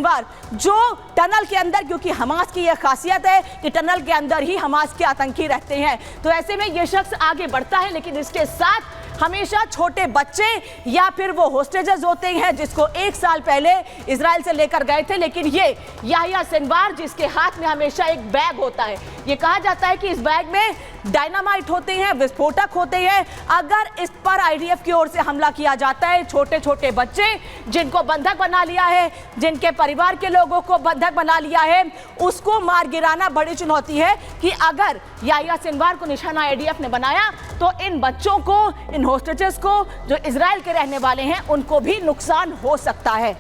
Sinwar, जो tunnel के अंदर, क्योंकि हमास की यह खासियत है कि टनल के अंदर ही हमास के आतंकी रहते हैं, तो ऐसे में यह शख्स आगे बढ़ता है, लेकिन इसके साथ हमेशा छोटे बच्चे या फिर वो होस्टेजेस होते हैं जिसको 1 साल पहले इजराइल से लेकर गए थे। लेकिन ये याहिया सिनवार, जिसके हाथ में हमेशा एक बैग होता है, ये कहा जाता है कि इस बैग में डायनामाइट होते हैं, विस्फोटक होते हैं। अगर इस पर आईडीएफ की ओर से हमला किया जाता है, छोटे छोटे बच्चे जिनको बंधक बना लिया है, जिनके परिवार के लोगों को बंधक बना लिया है, उसको मार गिराना बड़ी चुनौती है। कि अगर याहिया सिनवार को निशाना आईडीएफ ने बनाया तो इन बच्चों को, इन होस्टेजेस को, जो इजराइल के रहने वाले हैं, उनको भी नुकसान हो सकता है।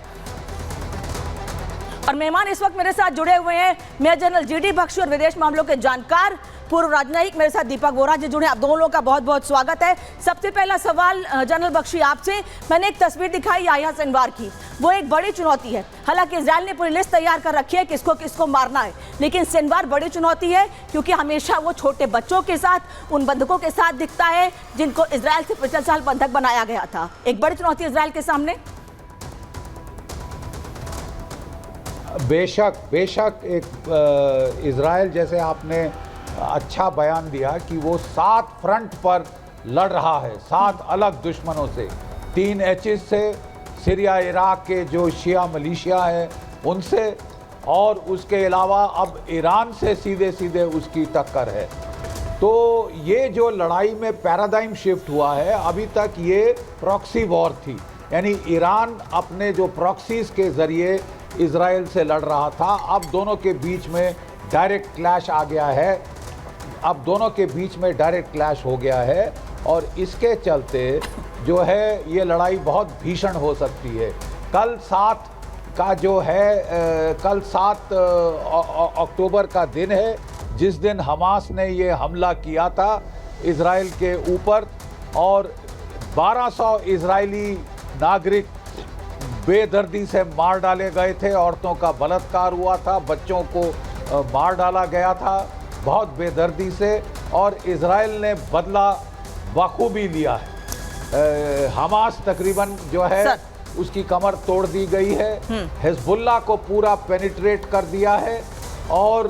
और मेहमान इस वक्त मेरे साथ जुड़े हुए हैं मेजर जनरल जीडी बख्शी और विदेश मामलों के जानकार पूर्व राजनयिक मेरे साथ दीपक वोरा जी जुड़े। आप दोनों लोगों का बहुत बहुत स्वागत है। सबसे पहला सवाल जनरल बख्शी आपसे, मैंने एक तस्वीर दिखाई याहिया सिनवार की, वो एक बड़ी चुनौती है। हालांकि इजराइल ने पूरी लिस्ट तैयार कर रखी है किसको किसको मारना है, लेकिन सिनवार बड़ी चुनौती है क्योंकि हमेशा वो छोटे बच्चों के साथ, उन बंधकों के साथ दिखता है जिनको इजराइल से पिछले साल बंधक बनाया गया था। एक बड़ी चुनौती इजराइल के सामने। बेशक एक इजराइल, जैसे आपने अच्छा बयान दिया कि वो 7 फ्रंट पर लड़ रहा है, 7 अलग दुश्मनों से, 3 एचेस से, सीरिया इराक के जो शिया मलीशिया है उनसे, और उसके अलावा अब ईरान से सीधे सीधे उसकी टक्कर है। तो ये जो लड़ाई में पैराडाइम शिफ्ट हुआ है, अभी तक ये प्रॉक्सी वॉर थी, यानी ईरान अपने जो प्रॉक्सीज के ज़रिए इजराइल से लड़ रहा था। अब दोनों के बीच में डायरेक्ट क्लैश आ गया है, अब दोनों के बीच में डायरेक्ट क्लैश हो गया है, और इसके चलते जो है ये लड़ाई बहुत भीषण हो सकती है। कल 7 का जो है, कल 7 अक्टूबर का दिन है जिस दिन हमास ने ये हमला किया था इजराइल के ऊपर, और 1200 इजरायली नागरिक बेदर्दी से मार डाले गए थे, औरतों का बलात्कार हुआ था, बच्चों को मार डाला गया था बहुत बेदर्दी से, और इजराइल ने बदला बखूबी लिया है। हमास तकरीबन जो है उसकी कमर तोड़ दी गई है, हिजबुल्लाह को पूरा पेनिट्रेट कर दिया है, और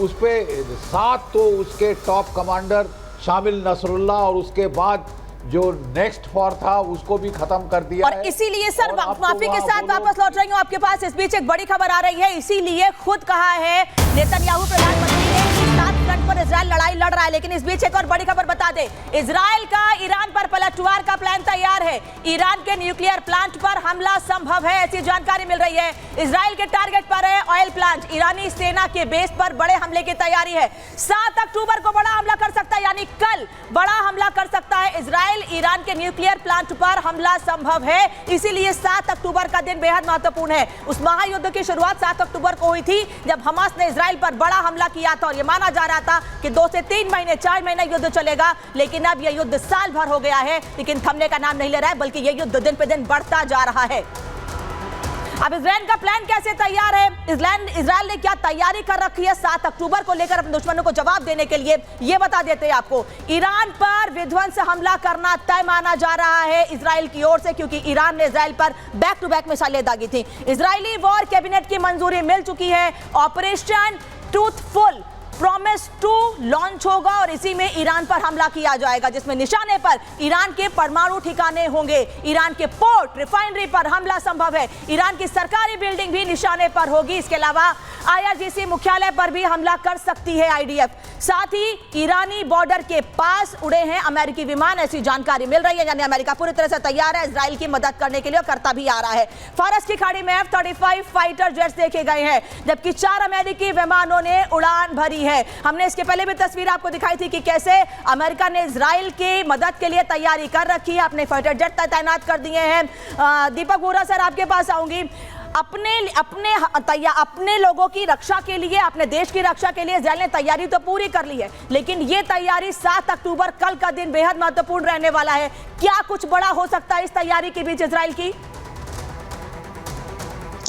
उस पे 7 तो उसके टॉप कमांडर शामिल नसरुल्लाह, और उसके बाद जो नेक्स्ट फॉर था उसको भी खत्म कर दिया और इसीलिए सर माफी के साथ वापस लौट रही हूँ आपके पास। इस बीच एक बड़ी खबर आ रही है, इसीलिए खुद कहा है नेतन्याहू प्रधानमंत्री ने कि 7 फ्रंट पर इजराइल लड़ाई लड़ रहा है। लेकिन इस बीच एक और बड़ी खबर बता दे, इजराइल का ईरान पर पलटवार का प्लान तैयार है। ईरान के न्यूक्लियर प्लांट पर हमला संभव है, ऐसी जानकारी मिल रही है। इजराइल के टारगेट पर है ऑयल प्लांट, ईरानी सेना के बेस पर बड़े हमले की तैयारी है। 7 अक्टूबर को बड़ा हमला कर सकता है, यानी कल बड़ा हमला कर सकता है इजराइल। ईरान के न्यूक्लियर प्लांट पर हमला संभव है, इसीलिए 7 अक्टूबर का दिन बेहद महत्वपूर्ण है। उस महायुद्ध की शुरुआत 7 अक्टूबर को हुई थी जब हमास ने इजराइल पर बड़ा हमला किया था, और यह माना जा रहा था कि 2 से 3 महीने 4 महीने युद्ध चलेगा। लेकिन अब यह युद्ध साल भर हो गया है, लेकिन थमने का नाम नहीं ले रहा है, बल्कि यह युद्ध दिन पे दिन बढ़ता जा रहा है। अब इजराइल का प्लान कैसे तैयार है, इजराइल ने क्या तैयारी कर रखी है 7 अक्टूबर को लेकर अपने दुश्मनों को जवाब देने के लिए, ये बता देते हैं आपको। ईरान पर विध्वंस हमला करना तय माना जा रहा है इजराइल की ओर से, क्योंकि ईरान ने इजराइल पर बैक टू बैक मिसाइलें दागी थी। इजरायली वॉर कैबिनेट की मंजूरी मिल चुकी है, ऑपरेशन ट्रूथफुल प्रॉमिस 2 लॉन्च होगा, और इसी में ईरान पर हमला किया जाएगा, जिसमें निशाने पर ईरान के परमाणु ठिकाने होंगे, ईरान के पोर्ट रिफाइनरी पर हमला संभव है, ईरान की सरकारी बिल्डिंग भी निशाने पर होगी। इसके अलावा IRGC मुख्यालय पर भी हमला कर सकती है आईडीएफ। साथ ही ईरानी बॉर्डर के पास उड़े हैं अमेरिकी विमान, ऐसी जानकारी मिल रही है, यानी अमेरिका पूरी तरह से तैयार है इजराइल की मदद करने के लिए, और करता भी आ रहा है। फारस की खाड़ी में F-35 फाइटर जेट्स देखे गए हैं, जबकि 4 अमेरिकी विमानों ने उड़ान भरी है। हमने इसके पहले भी तस्वीर आपको दिखाई थी कि कैसे अमेरिका ने इजराइल की मदद के लिए तैयारी कर रखी है, अपने फाइटर जेट तैनात कर दिए हैं। दीपक वोरा सर, आपके पास आऊंगी। अपने लोगों की रक्षा के लिए, अपने देश की रक्षा के लिए इजराइल ने तैयारी तो पूरी कर ली है, लेकिन ये तैयारी 7 अक्टूबर कल का दिन बेहद महत्वपूर्ण रहने वाला है। क्या कुछ बड़ा हो सकता है इस तैयारी के बीच इजराइल की?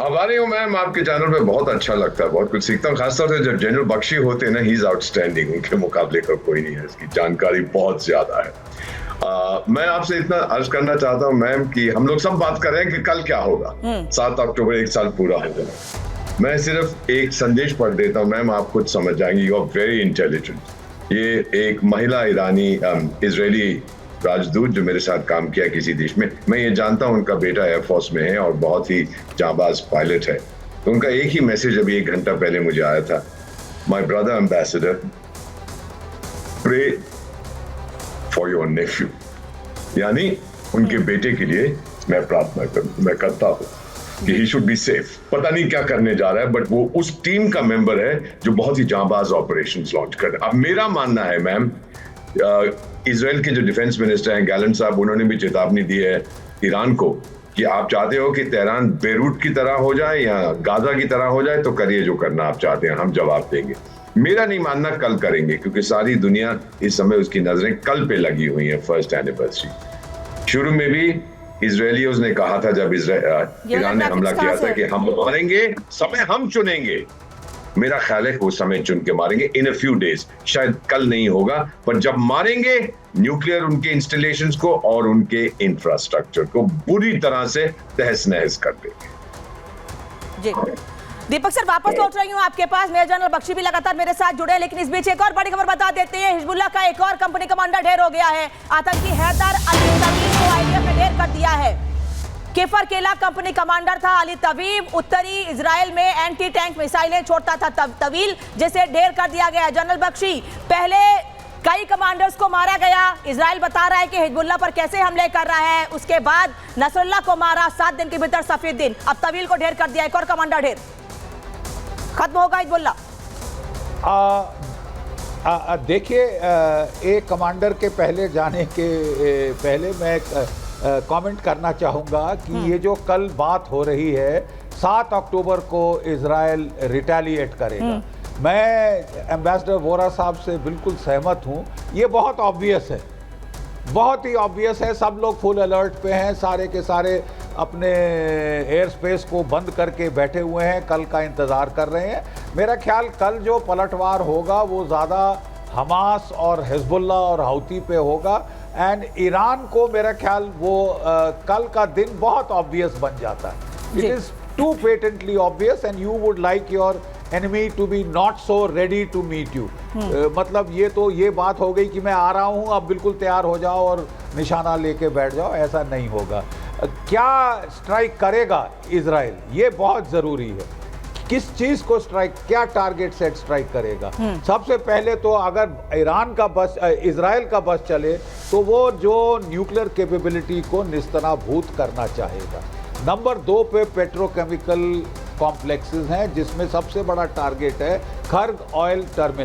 आभारी हूँ मैम, आपके चैनल पे बहुत अच्छा लगता है, बहुत कुछ सीखता हूँ, खासतौर से जब जनरल बख्शी होते हैं ना, ही इज आउटस्टैंडिंग, उनके मुकाबले का कोई नहीं है, इसकी जानकारी बहुत ज्यादा है। मैं आपसे इतना अर्ज करना चाहता हूँ मैम कि हम लोग सब बात कर रहे हैं कि कल क्या होगा। 7 अक्टूबर 1 साल पूरा हो गया। मैं सिर्फ एक संदेश पढ़ देता हूँ मैम, आप खुद समझ जाएंगे। You are very intelligent. ये एक महिला ईरानी इजरायली राजदूत जो मेरे साथ काम किया किसी देश में, मैं ये जानता हूँ उनका बेटा एयरफोर्स में है और बहुत ही जांबाज पायलट है। तो उनका एक ही मैसेज अभी 1 घंटा पहले मुझे आया था, my brother ambassador, pray for your nephew, यानी उनके बेटे के लिए मैं प्रार्थना मैं करता हूँ कि ही शुड बी सेफ। पता नहीं क्या करने जा रहा है, बट वो उस टीम का मेंबर है जो बहुत ही जांबाज ऑपरेशंस लॉन्च कर रहे हैं। अब मेरा मानना है मैम, इजराइल के जो डिफेंस मिनिस्टर हैं गैलेंट साहब, उन्होंने भी चेतावनी दी है ईरान को कि आप चाहते हो कि तेहरान बेरूट की तरह हो जाए या गाजा की तरह हो जाए तो करिए जो करना आप चाहते हैं, हम जवाब देंगे। मेरा नहीं मानना कल करेंगे, क्योंकि सारी दुनिया इस समय उसकी नजरें कल पे लगी हुई है, फर्स्ट एनिवर्सरी। शुरू में भी इजरायलियों ने कहा था जब ईरान ने हमला किया था कि हम मारेंगे, समय हम चुनेंगे। मेरा ख्याल है वो समय चुन के मारेंगे इन अ फ्यू डेज, शायद कल नहीं होगा, पर जब मारेंगे न्यूक्लियर उनके इंस्टॉलेशंस को और उनके इंफ्रास्ट्रक्चर को बुरी तरह से तहस नहस कर देंगे। जी दीपक सर, वापस लौट रही हूँ आपके पास। मेजर जनरल बख्शी भी लगातार मेरे साथ जुड़े, लेकिन इस बीच एक और बड़ी खबर बता देते हैं। हिजबुल्लाह का एक और कंपनी कमांडर ढेर हो गया है। आतंकी हैदर अली तवीब को आईडीएफ ने ढेर कर दिया है। केफर केला कंपनी कमांडर था अली तवीब। उत्तरी इजराइल में एंटी टैंक मिसाइलें छोड़ता था तवील, जिसे ढेर कर दिया गया। जनरल बख्शी, पहले कई कमांडर्स को मारा गया, इजराइल बता रहा है कि हिजबुल्लाह पर कैसे हमले कर रहा है। उसके बाद नसरुल्लाह को मारा 7 दिन के भीतर सफेद दिन। अब तवील को ढेर कर दिया, एक और कमांडर ढेर। खत्म होगा हिजबुल्लाह? देखिए, एक कमांडर के पहले जाने के पहले मैं कमेंट करना चाहूँगा कि ये जो कल बात हो रही है 7 अक्टूबर को इजराइल रिटेलिएट करेगा, मैं एम्बेसडर वोरा साहब से बिल्कुल सहमत हूँ। ये बहुत ऑब्वियस है, बहुत ही ऑब्वियस है। सब लोग फुल अलर्ट पे हैं, सारे के सारे अपने एयर स्पेस को बंद करके बैठे हुए हैं, कल का इंतज़ार कर रहे हैं। मेरा ख्याल कल जो पलटवार होगा वो ज़्यादा हमास और हिजबुल्लाह और हौती पे होगा। एंड ईरान को मेरा ख्याल वो कल का दिन बहुत ऑब्वियस बन जाता है। It is too patently obvious and you would like your enemy to be not so ready to meet you. मतलब ये तो ये बात हो गई कि मैं आ रहा हूँ, अब बिल्कुल तैयार हो जाओ और निशाना लेके बैठ जाओ, ऐसा नहीं होगा। क्या स्ट्राइक करेगा इजराइल, ये बहुत ज़रूरी है। किस चीज़ को स्ट्राइक, क्या टारगेट सेट स्ट्राइक करेगा? सबसे पहले तो अगर ईरान का बस, इजराइल का बस चले तो वो जो न्यूक्लियर कैपेबिलिटी को निस्तनाभूत करना चाहेगा। नंबर 2 पे पेट्रोकेमिकल कॉम्प्लेक्सेस हैं, जिसमें सबसे बड़ा टारगेट है खर्ग ऑयल टर्मिनल।